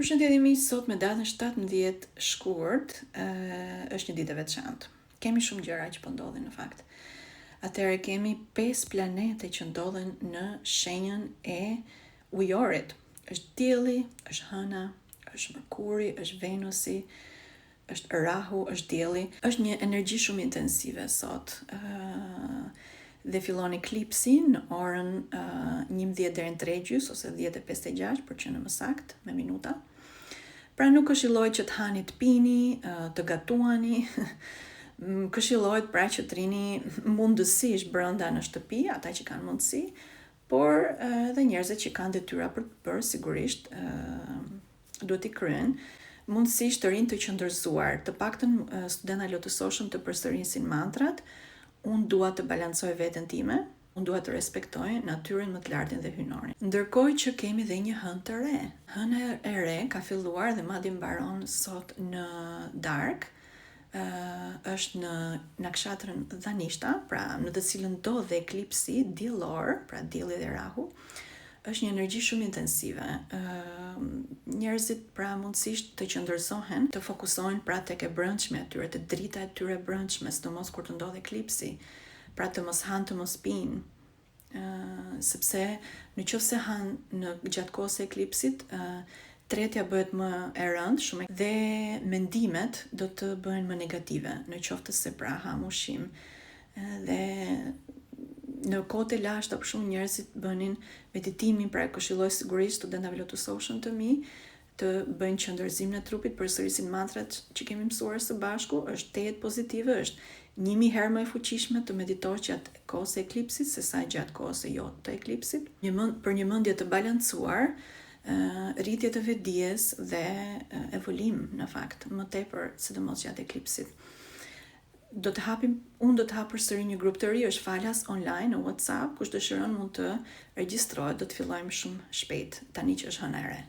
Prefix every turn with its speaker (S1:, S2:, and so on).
S1: Përshëndetje miq, sot me datën 17 shkurt është një ditë e veçantë. Kemi shumë gjëra që po ndodhin në fakt. Atëherë kemi 5 planete që ndodhen në shenjën e ujorit. Është Dielli, është Hëna, është Merkuri, është Venusi, është Rahu, është Dielli. Është një energji shumë intensive sot. Dhe fillon eklipsi në orën 11 deri në 3:30 ose 10:56 për që në më sakt me minuta. Pra nuk këshillohet që të hani të pini, të gatuani, këshillohet pra që të rini mundësisht brenda në shtëpi, ata që kanë mundësi, por edhe njerëzit që kanë detyra për të bërë, sigurisht duhet i kryen, mundësisht të rinë të qëndërzuar, të paktën studenta lotososhëm të përsërisin mantrat. Unë dua të balancoj veten time, unë dua të respektoj natyrën më të lartën dhe hyjnorin. Ndërkohë që kemi dhe një hënë të re. Hëna e re ka filluar dhe madje mbaron sot në darkë. Është në nakshatrën Dhanishta, pra në të cilën ndodh eklipsi diellor, pra Dielli dhe Rahu. Është një energji shumë intensive. Njerëzit pra mundësisht të qëndërzohen, të fokusohen pra tek e brendshme atyre, të drita e tyre brendshme, sidomos kur të ndodh eklipsi, pra të mos hanë, të mos pinë, sepse në qoftë se hanë në gjatë kohës së eklipsit, tretja bëhet më e rëndë shumë dhe mendimet do të bëhen më negative, në qoftë se pra ham ushqim. Dhe në kohët e lashta për shumë njerëzit bënin meditimin, pra këshilloj sigurisht studentave lotososhëm të mi të bëjnë qëndërzim në trupit, përsërisin mantrat që kemi mësuar së bashku, është tejet pozitive, është 1000 herë më e fuqishme të meditosh gjatë kohës së eklipsit sesa gjatë kohës së jo të eklipsit. Për një mendje të balancuar, rritje të vetdijes dhe evolim në fakt, më tepër sidomos gjatë eklipsit. Unë do të hap përsëri një grup të ri, është falas online në WhatsApp, kush dëshiron mund të regjistrohet, do të fillojmë shumë shpejt tani që është hëna e re.